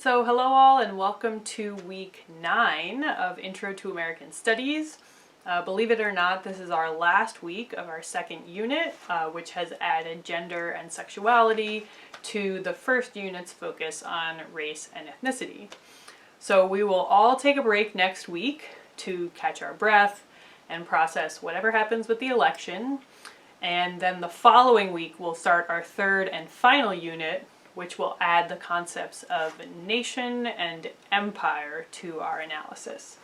So hello all and welcome to week 9 of Intro to American Studies. Believe it or not, this is our last week of our second unit, which has added gender and sexuality to the first unit's focus on race and ethnicity. So we will all take a break next week to catch our breath and process whatever happens with the election. And then the following week we'll start our third and final unit, which will add the concepts of nation and empire to our analysis.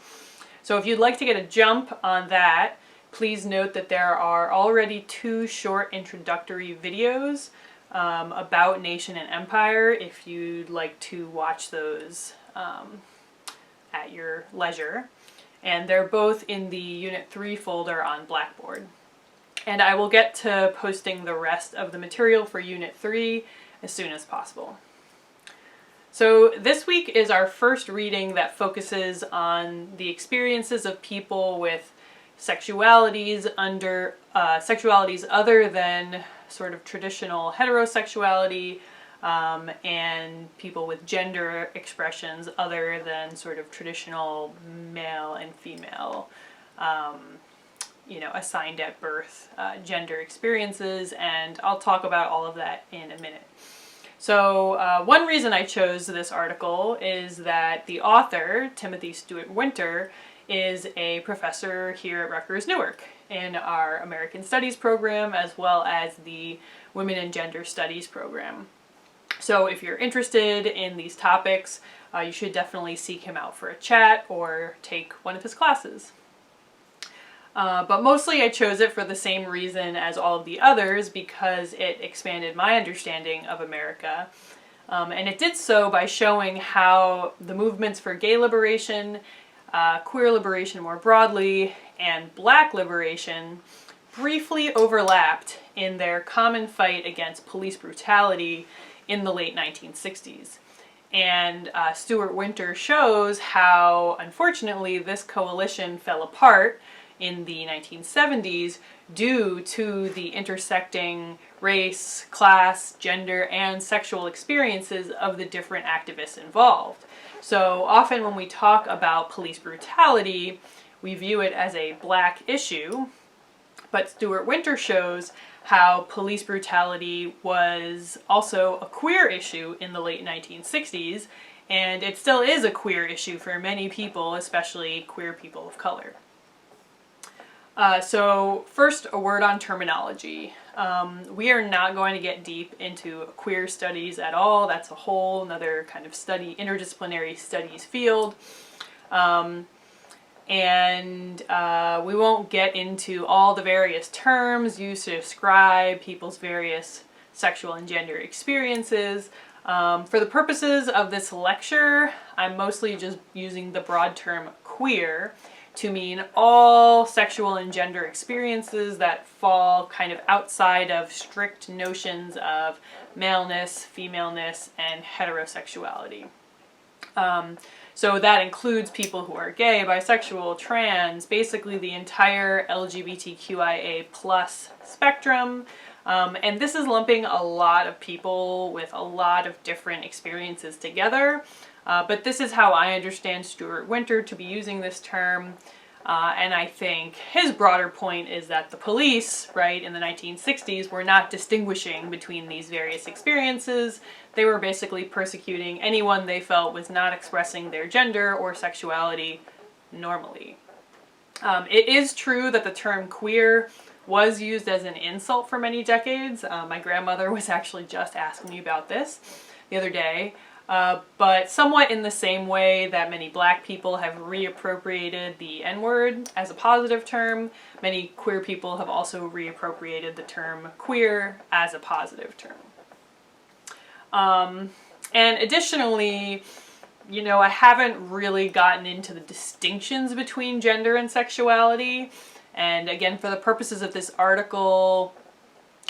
So if you'd like to get a jump on that, please note that there are already 2 short introductory videos about nation and empire if you'd like to watch those at your leisure. And they're both in the Unit 3 folder on Blackboard. And I will get to posting the rest of the material for Unit 3 as soon as possible. So this week is our first reading that focuses on the experiences of people with sexualities other than sort of traditional heterosexuality, and people with gender expressions other than sort of traditional male and female, assigned at birth gender experiences, and I'll talk about all of that in a minute. So one reason I chose this article is that the author, Timothy Stewart-Winter, is a professor here at Rutgers Newark in our American Studies program as well as the Women and Gender Studies program. So if you're interested in these topics, you should definitely seek him out for a chat or take one of his classes. But mostly I chose it for the same reason as all of the others, because it expanded my understanding of America. And it did so by showing how the movements for gay liberation, queer liberation more broadly, and black liberation briefly overlapped in their common fight against police brutality in the late 1960s. And Stewart-Winter shows how, unfortunately, this coalition fell apart in the 1970s due to the intersecting race, class, gender, and sexual experiences of the different activists involved. So often when we talk about police brutality, we view it as a black issue, but Stewart-Winter shows how police brutality was also a queer issue in the late 1960s, and it still is a queer issue for many people, especially queer people of color. So first, a word on terminology. We are not going to get deep into queer studies at all. That's a whole another kind of interdisciplinary studies field. We won't get into all the various terms used to describe people's various sexual and gender experiences. For the purposes of this lecture, I'm mostly just using the broad term queer to mean all sexual and gender experiences that fall kind of outside of strict notions of maleness, femaleness, and heterosexuality. So that includes people who are gay, bisexual, trans, basically the entire LGBTQIA+ spectrum. And this is lumping a lot of people with a lot of different experiences together. But this is how I understand Stewart-Winter to be using this term, and I think his broader point is that the police, right, in the 1960s were not distinguishing between these various experiences. They were basically persecuting anyone they felt was not expressing their gender or sexuality normally. It is true that the term queer was used as an insult for many decades. My grandmother was actually just asking me about this the other day. But somewhat in the same way that many black people have reappropriated the N-word as a positive term, many queer people have also reappropriated the term queer as a positive term. And additionally, I haven't really gotten into the distinctions between gender and sexuality. And again, for the purposes of this article,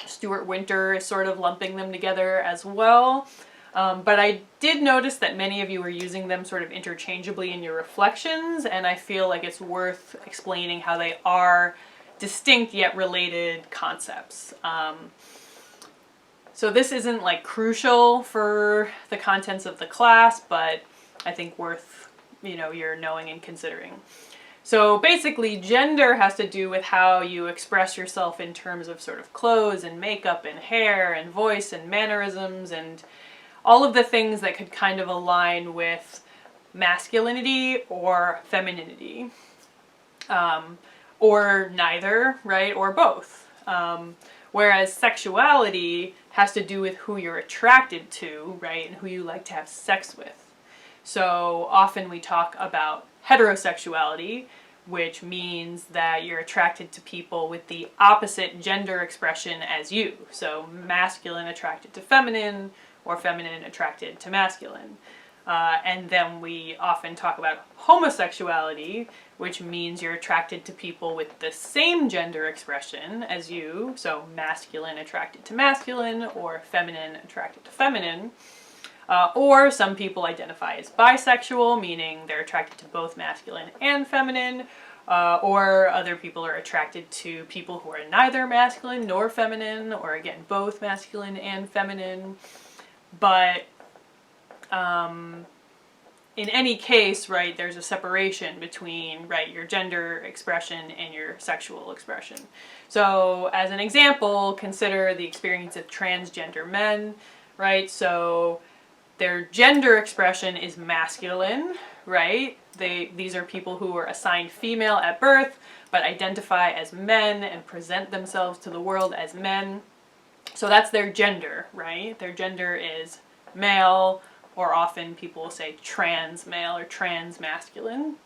Stewart-Winter is sort of lumping them together as well. But I did notice that many of you are using them sort of interchangeably in your reflections, and I feel like it's worth explaining how they are distinct yet related concepts. So this isn't like crucial for the contents of the class, but I think worth, your knowing and considering. So basically, gender has to do with how you express yourself in terms of sort of clothes and makeup and hair and voice and mannerisms and all of the things that could kind of align with masculinity or femininity. Or neither, right? Or both. Whereas sexuality has to do with who you're attracted to, right? And who you like to have sex with. So often we talk about heterosexuality, which means that you're attracted to people with the opposite gender expression as you. So masculine attracted to feminine, or feminine attracted to masculine. And then we often talk about homosexuality, which means you're attracted to people with the same gender expression as you, so masculine attracted to masculine, or feminine attracted to feminine. Or some people identify as bisexual, meaning they're attracted to both masculine and feminine, or other people are attracted to people who are neither masculine nor feminine, or again, both masculine and feminine. But in any case, right, there's a separation between, right, your gender expression and your sexual expression. So as an example, consider the experience of transgender men, right? So their gender expression is masculine, right? These are people who were assigned female at birth, but identify as men and present themselves to the world as men. So that's their gender, right? Their gender is male, or often people will say trans male or trans masculine.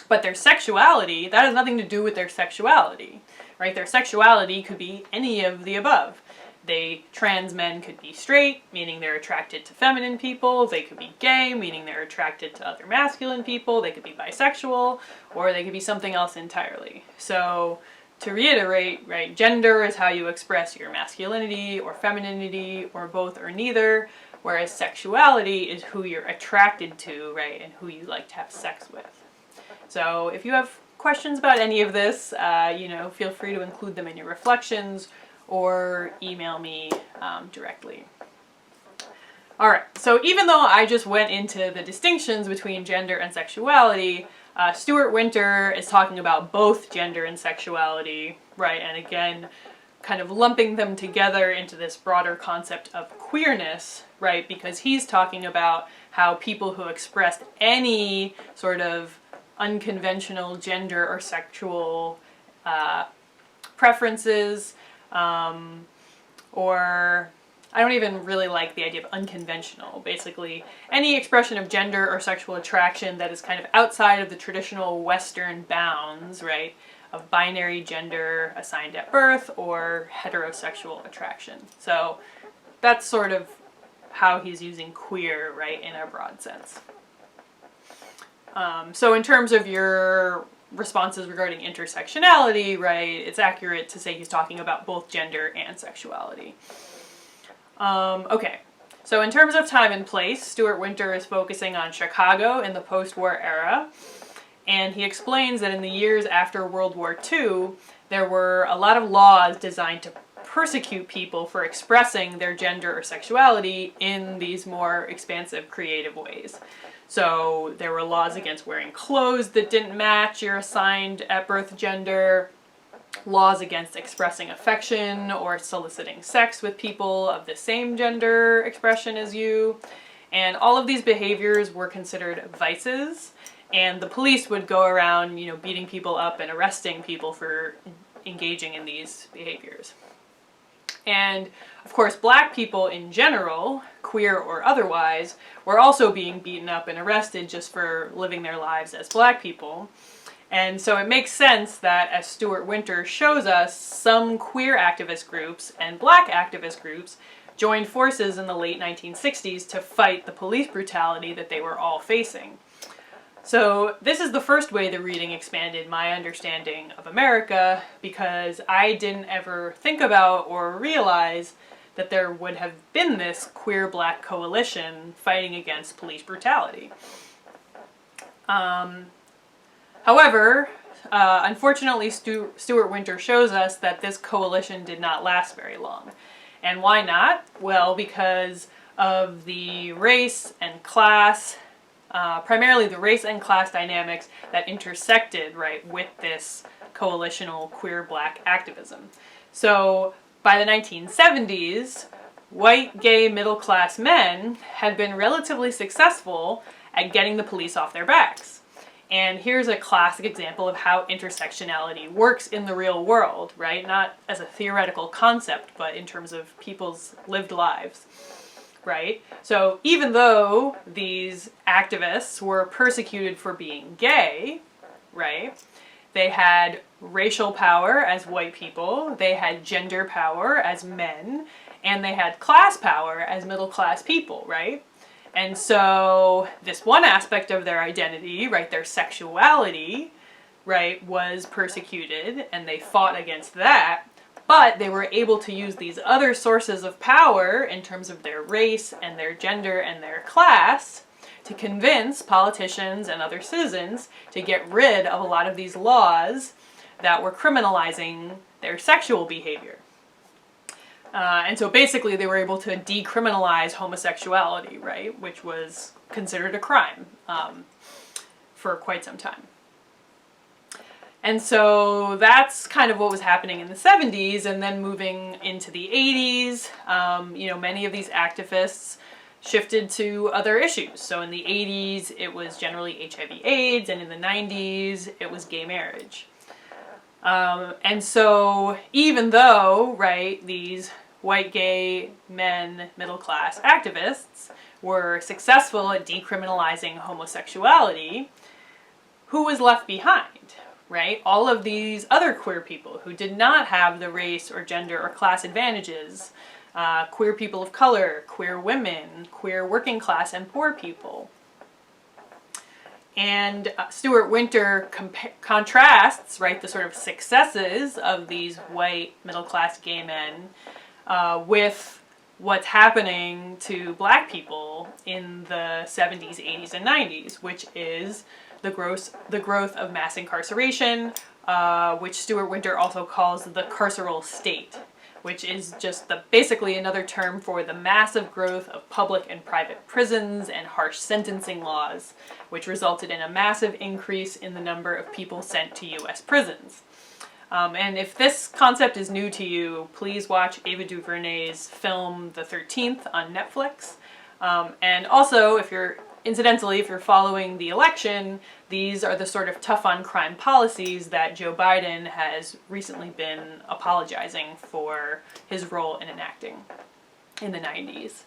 But their sexuality, that has nothing to do with their sexuality, right? Their sexuality could be any of the above. Trans men could be straight, meaning they're attracted to feminine people. They could be gay, meaning they're attracted to other masculine people. They could be bisexual, or they could be something else entirely. So to reiterate, right, gender is how you express your masculinity or femininity, or both or neither. Whereas sexuality is who you're attracted to, right, and who you like to have sex with. So if you have questions about any of this, feel free to include them in your reflections or email me directly. All right, so even though I just went into the distinctions between gender and sexuality, Stewart-Winter is talking about both gender and sexuality, right, and again, kind of lumping them together into this broader concept of queerness, right? Because he's talking about how people who expressed any sort of unconventional gender or sexual preferences, or I don't even really like the idea of unconventional. Basically, any expression of gender or sexual attraction that is kind of outside of the traditional Western bounds, right? Of binary gender assigned at birth or heterosexual attraction. So that's sort of how he's using queer, right, in a broad sense. So in terms of your responses regarding intersectionality, right, it's accurate to say he's talking about both gender and sexuality. Okay, so in terms of time and place, Stewart-Winter is focusing on Chicago in the post-war era. And he explains that in the years after World War II, there were a lot of laws designed to persecute people for expressing their gender or sexuality in these more expansive, creative ways. So there were laws against wearing clothes that didn't match your assigned at birth gender, laws against expressing affection or soliciting sex with people of the same gender expression as you. And all of these behaviors were considered vices. And the police would go around, beating people up and arresting people for engaging in these behaviors. And, of course, black people in general, queer or otherwise, were also being beaten up and arrested just for living their lives as black people. And so it makes sense that, as Stewart-Winter shows us, some queer activist groups and black activist groups joined forces in the late 1960s to fight the police brutality that they were all facing. So this is the first way the reading expanded my understanding of America, because I didn't ever think about or realize that there would have been this queer black coalition fighting against police brutality. However, unfortunately, Stewart-Winter shows us that this coalition did not last very long. And why not? Well, because of the race and class, primarily the race and class dynamics that intersected, right, with this coalitional queer black activism. So by the 1970s, white, gay, middle-class men had been relatively successful at getting the police off their backs. And here's a classic example of how intersectionality works in the real world, right? Not as a theoretical concept, but in terms of people's lived lives, right? So even though these activists were persecuted for being gay, right, they had racial power as white people, they had gender power as men, and they had class power as middle-class people, right? And so this one aspect of their identity, right, their sexuality, right, was persecuted, and they fought against that, but they were able to use these other sources of power in terms of their race and their gender and their class to convince politicians and other citizens to get rid of a lot of these laws that were criminalizing their sexual behavior. And so basically they were able to decriminalize homosexuality, right, which was considered a crime for quite some time. And so that's kind of what was happening in the 70s, and then moving into the 80s, you know, many of these activists shifted to other issues. So in the 80s, it was generally HIV/AIDS, and in the 90s, it was gay marriage. And so even though, right, these white gay men, middle-class activists were successful at decriminalizing homosexuality, who was left behind, right? All of these other queer people who did not have the race or gender or class advantages, queer people of color, queer women, queer working class and poor people. And Stewart-Winter contrasts, right, the sort of successes of these white middle-class gay men with what's happening to black people in the 70s, 80s, and 90s, which is the growth of mass incarceration, which Stewart-Winter also calls the carceral state, which is just basically another term for the massive growth of public and private prisons and harsh sentencing laws, which resulted in a massive increase in the number of people sent to U.S. prisons. And if this concept is new to you, please watch Ava DuVernay's film The 13th on Netflix. And also, incidentally, if you're following the election, these are the sort of tough on crime policies that Joe Biden has recently been apologizing for his role in enacting in the 90s.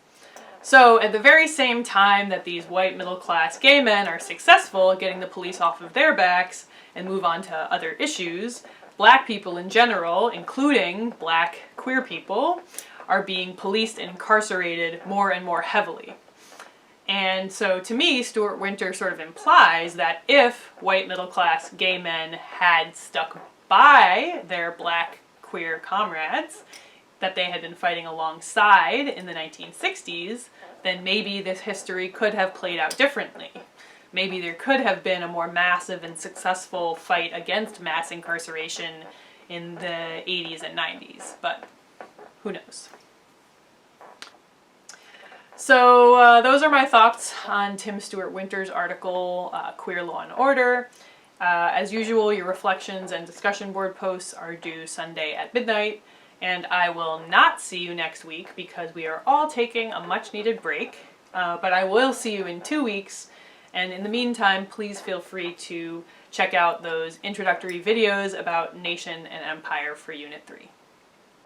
So at the very same time that these white middle-class gay men are successful at getting the police off of their backs and move on to other issues, black people in general, including black queer people, are being policed and incarcerated more and more heavily. And so to me, Stewart-Winter sort of implies that if white middle-class gay men had stuck by their black queer comrades that they had been fighting alongside in the 1960s, then maybe this history could have played out differently. Maybe there could have been a more massive and successful fight against mass incarceration in the 80s and 90s, but who knows? So those are my thoughts on Tim Stewart-Winter's article, Queer Law and Order. As usual, your reflections and discussion board posts are due Sunday at midnight, and I will not see you next week because we are all taking a much-needed break, but I will see you in 2 weeks. And in the meantime, please feel free to check out those introductory videos about nation and empire for Unit 3.